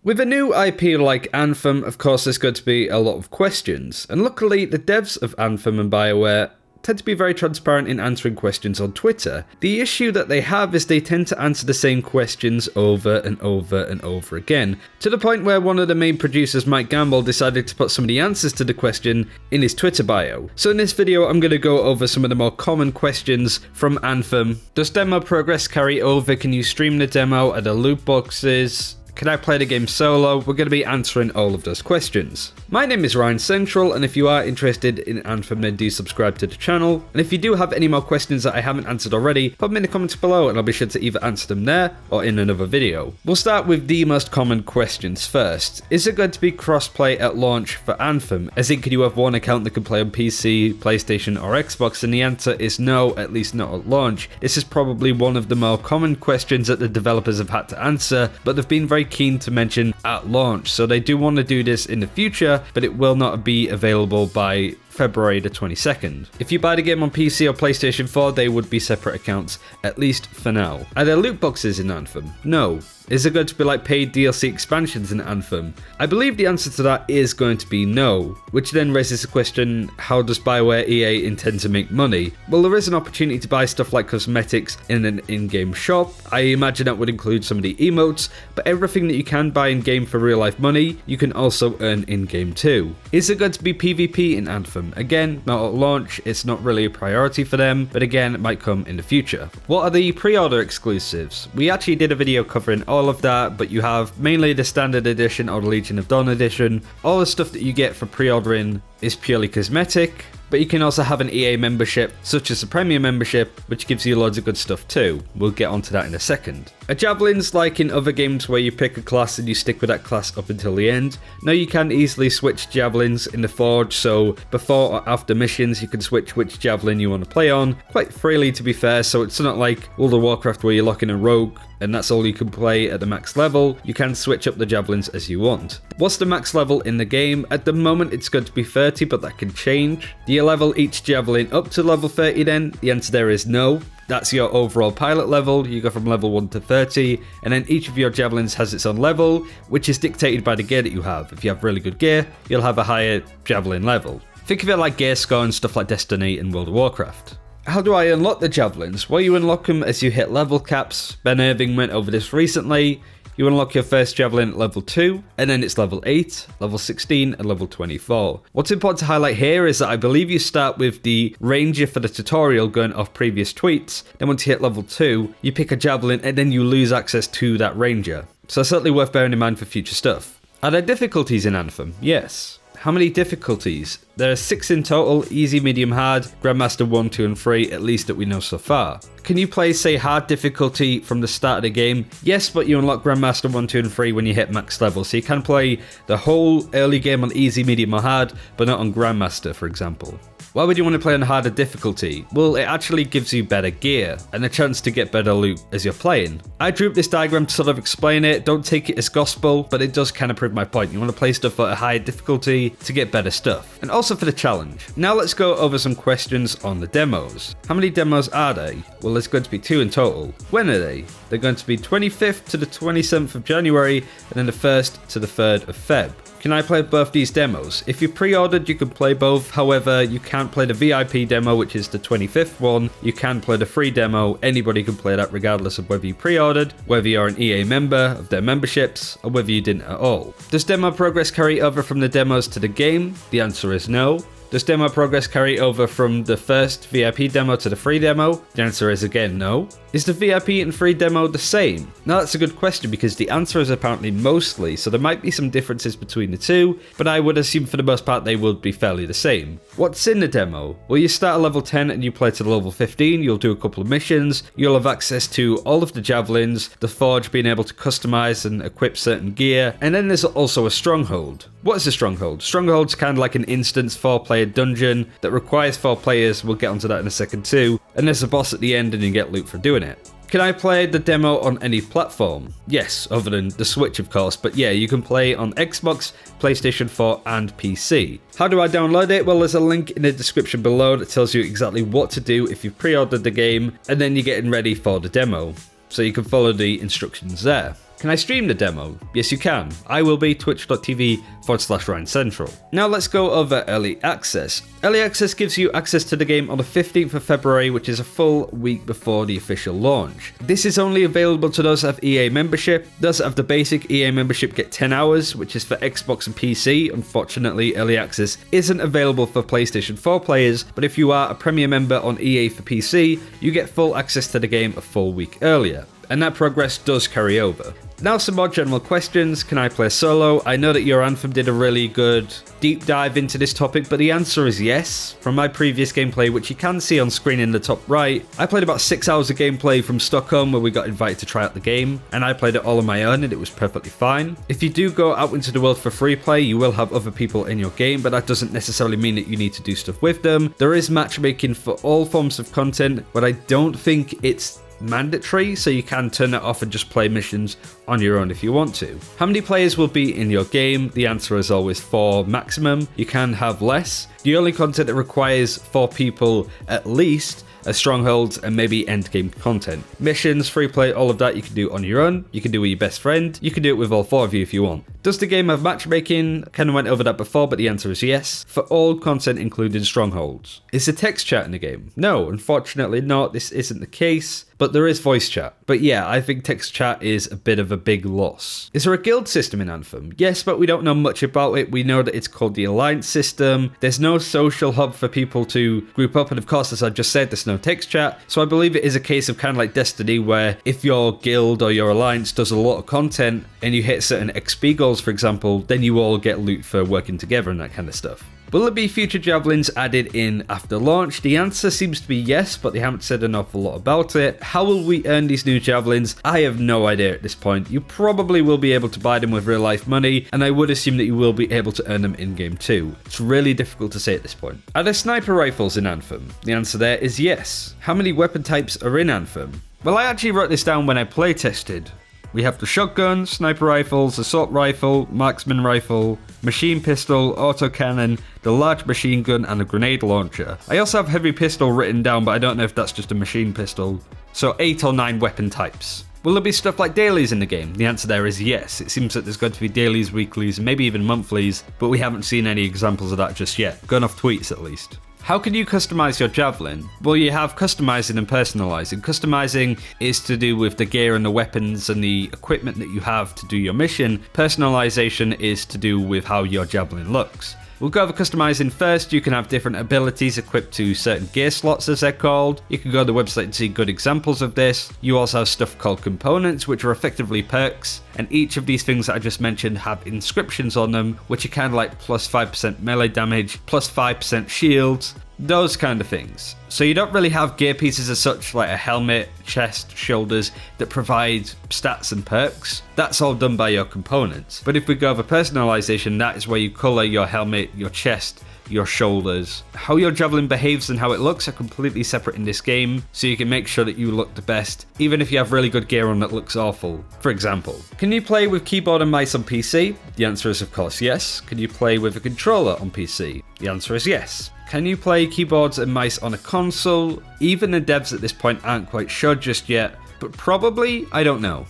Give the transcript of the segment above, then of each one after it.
With a new IP like Anthem, of course there's going to be a lot of questions, and luckily the devs of Anthem and BioWare tend to be very transparent in answering questions on Twitter. The issue that they have is they tend to answer the same questions over and over and over again, to the point where one of the main producers, Mike Gamble, decided to put some of the answers to the question in his Twitter bio. So in this video I'm going to go over some of the more common questions from Anthem. Does demo progress carry over? Can you stream the demo? Are there loot boxes? Can I play the game solo? We're going to be answering all of those questions. My name is Ryan Central, and if you are interested in Anthem, then do subscribe to the channel. And if you do have any more questions that I haven't answered already, put them in the comments below and I'll be sure to either answer them there or in another video. We'll start with the most common questions first. Is it going to be crossplay at launch for Anthem? As in, can you have one account that can play on PC, PlayStation or Xbox? And the answer is no, at least not at launch. This is probably one of the more common questions that the developers have had to answer, but they've been very keen to mention at launch, so they do want to do this in the future, but it will not be available by February the 22nd. If you buy the game on PC or PlayStation 4, they would be separate accounts, at least for now. Are there loot boxes in Anthem? No. Is it going to be like paid DLC expansions in Anthem? I believe the answer to that is going to be no, which then raises the question, how does BioWare EA intend to make money? Well, there is an opportunity to buy stuff like cosmetics in an in-game shop. I imagine that would include some of the emotes, but everything that you can buy in-game for real-life money, you can also earn in-game too. Is it going to be PvP in Anthem? Again, not at launch, it's not really a priority for them, but again, it might come in the future. What are the pre-order exclusives? We actually did a video covering all of that, but you have mainly the Standard Edition or the Legion of Dawn Edition. All the stuff that you get for pre-ordering is purely cosmetic, but you can also have an EA membership, such as a Premium membership, which gives you loads of good stuff too. We'll get onto that in a second. Are Javelins like in other games where you pick a class and you stick with that class up until the end? No, you can easily switch Javelins in the Forge, so before or after missions you can switch which Javelin you want to play on, quite freely to be fair, so it's not like World of Warcraft where you're locking a rogue and that's all you can play at the max level. You can switch up the Javelins as you want. What's the max level in the game? At the moment it's going to be 30, but that can change. Do you level each Javelin up to level 30 then? The answer there is no. That's your overall pilot level. You go from level 1 to 30, and then each of your Javelins has its own level, which is dictated by the gear that you have. If you have really good gear, you'll have a higher Javelin level. Think of it like gear score and stuff like Destiny and World of Warcraft. How do I unlock the Javelins? Well, you unlock them as you hit level caps. Ben Irving went over this recently. You unlock your first Javelin at level 2, and then it's level 8, level 16, and level 24. What's important to highlight here is that I believe you start with the Ranger for the tutorial going off previous tweets, then once you hit level 2, you pick a Javelin, and then you lose access to that Ranger. So certainly worth bearing in mind for future stuff. Are there difficulties in Anthem? Yes. How many difficulties? There are 6 in total: easy, medium, hard, Grandmaster 1, 2 and 3, at least that we know so far. Can you play, say, hard difficulty from the start of the game? Yes, but you unlock Grandmaster 1, 2 and 3 when you hit max level, so you can play the whole early game on easy, medium or hard, but not on Grandmaster, for example. Why would you want to play on harder difficulty? Well, it actually gives you better gear and a chance to get better loot as you're playing. I drew up this diagram to sort of explain it. Don't take it as gospel, but it does kind of prove my point. You want to play stuff at a higher difficulty to get better stuff, and also for the challenge. Now let's go over some questions on the demos. How many demos are they? Well, there's going to be 2 in total. When are they? They're going to be 25th to the 27th of January, and then the 1st to the 3rd of Feb. Can I play both these demos? If you pre-ordered, you can play both. However, you can't play the VIP demo, which is the 25th one. You can play the free demo. Anybody can play that regardless of whether you pre-ordered, whether you're an EA member of their memberships, or whether you didn't at all. Does demo progress carry over from the demos to the game? The answer is no. Does demo progress carry over from the first VIP demo to the free demo? The answer is again no. Is the VIP and free demo the same? Now that's a good question because the answer is apparently mostly, so there might be some differences between the two, but I would assume for the most part they would be fairly the same. What's in the demo? Well, you start at level 10 and you play to level 15, you'll do a couple of missions, you'll have access to all of the Javelins, the Forge being able to customize and equip certain gear, and then there's also a stronghold. What is a stronghold? Stronghold's kind of like an instance 4-player dungeon that requires 4 players, we'll get onto that in a second too, and there's a boss at the end and you get loot for doing it. Can I play the demo on any platform? Yes, other than the Switch of course, but yeah, you can play on Xbox, PlayStation 4 and PC. How do I download it? Well, there's a link in the description below that tells you exactly what to do if you've pre-ordered the game and then you're getting ready for the demo. So you can follow the instructions there. Can I stream the demo? Yes, you can. I will be twitch.tv/RyanCentral. Now let's go over Early Access. Early Access gives you access to the game on the 15th of February, which is a full week before the official launch. This is only available to those that have EA membership. Those that have the basic EA membership get 10 hours, which is for Xbox and PC. Unfortunately, Early Access isn't available for PlayStation 4 players, but if you are a Premier member on EA for PC, you get full access to the game a full week earlier. And that progress does carry over. Now some more general questions. Can I play solo? I know that your Anthem did a really good deep dive into this topic, but the answer is yes. From my previous gameplay, which you can see on screen in the top right, I played about 6 hours of gameplay from Stockholm where we got invited to try out the game, and I played it all on my own and it was perfectly fine. If you do go out into the world for free play, you will have other people in your game, but that doesn't necessarily mean that you need to do stuff with them. There is matchmaking for all forms of content, but I don't think it's mandatory, so you can turn it off and just play missions on your own if you want to. How many players will be in your game? The answer is always 4 maximum. You can have less. The only content that requires 4 people at least are strongholds and maybe endgame content. Missions, free play, all of that you can do on your own. You can do with your best friend. You can do it with all 4 of you if you want. Does the game have matchmaking? Kind of went over that before, but the answer is yes. For all content including strongholds. Is there text chat in the game? No, unfortunately not. This isn't the case, but there is voice chat. But yeah, I think text chat is a bit of a big loss. Is there a guild system in Anthem? Yes, but we don't know much about it. We know that it's called the Alliance system. There's no social hub for people to group up, and of course, as I just said, there's no text chat. So I believe it is a case of kind of like Destiny, where if your guild or your alliance does a lot of content and you hit certain XP goals, for example, then you all get loot for working together and that kind of stuff. Will there be future Javelins added in after launch? The answer seems to be yes, but they haven't said an awful lot about it. How will we earn these new Javelins? I have no idea at this point. You probably will be able to buy them with real life money, and I would assume that you will be able to earn them in-game too. It's really difficult to say at this point. Are there sniper rifles in Anthem? The answer there is yes. How many weapon types are in Anthem? Well, I actually wrote this down when I play tested. We have the shotgun, sniper rifles, assault rifle, marksman rifle, machine pistol, autocannon, the large machine gun, and a grenade launcher. I also have heavy pistol written down, but I don't know if that's just a machine pistol. So 8 or 9 weapon types. Will there be stuff like dailies in the game? The answer there is yes. It seems that there's going to be dailies, weeklies, and maybe even monthlies, but we haven't seen any examples of that just yet. Going off tweets at least. How can you customize your Javelin? Well, you have customizing and personalizing. Customizing is to do with the gear and the weapons and the equipment that you have to do your mission. Personalization is to do with how your Javelin looks. We'll go over customizing first. You can have different abilities equipped to certain gear slots, as they're called. You can go to the website and see good examples of this. You also have stuff called components, which are effectively perks, and each of these things that I just mentioned have inscriptions on them, which are kind of like plus 5% melee damage, plus 5% shields, those kind of things. So you don't really have gear pieces as such, like a helmet, chest, shoulders, that provide stats and perks. That's all done by your components. But if we go over personalization, that is where you color your helmet, your chest, your shoulders. How your Javelin behaves and how it looks are completely separate in this game, so you can make sure that you look the best, even if you have really good gear on that looks awful. For example, can you play with keyboard and mice on PC? The answer is of course yes. Can you play with a controller on PC? The answer is yes. Can you play keyboards and mice on a console? Even the devs at this point aren't quite sure just yet, but probably, I don't know.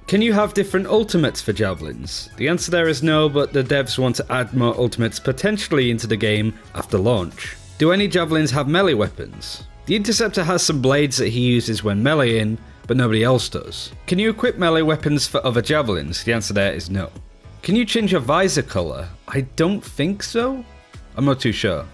Can you have different ultimates for Javelins? The answer there is no, but the devs want to add more ultimates potentially into the game after launch. Do any Javelins have melee weapons? The Interceptor has some blades that he uses when meleeing, but nobody else does. Can you equip melee weapons for other Javelins? The answer there is no. Can you change your visor color? I don't think so. I'm not too sure.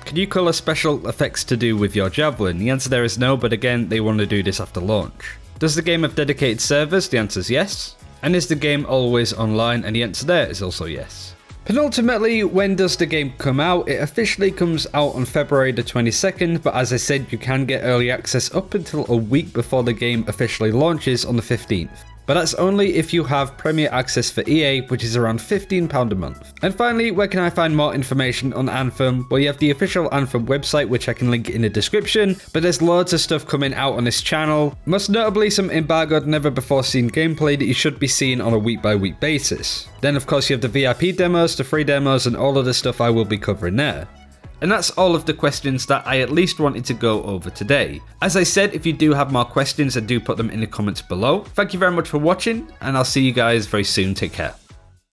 Can you color special effects to do with your Javelin? The answer there is no, but again, they want to do this after launch. Does the game have dedicated servers? The answer is yes. And is the game always online? And the answer there is also yes. Penultimately, when does the game come out? It officially comes out on February the 22nd, but as I said, you can get early access up until a week before the game officially launches on the 15th. But that's only if you have Premier Access for EA, which is around £15 a month. And finally, where can I find more information on Anthem? Well, you have the official Anthem website, which I can link in the description, but there's loads of stuff coming out on this channel, most notably some embargoed, never before seen gameplay that you should be seeing on a week by week basis. Then of course you have the VIP demos, the free demos, and all of the stuff I will be covering there. And that's all of the questions that I at least wanted to go over today. As I said, if you do have more questions, then do put them in the comments below. Thank you very much for watching, and I'll see you guys very soon. Take care.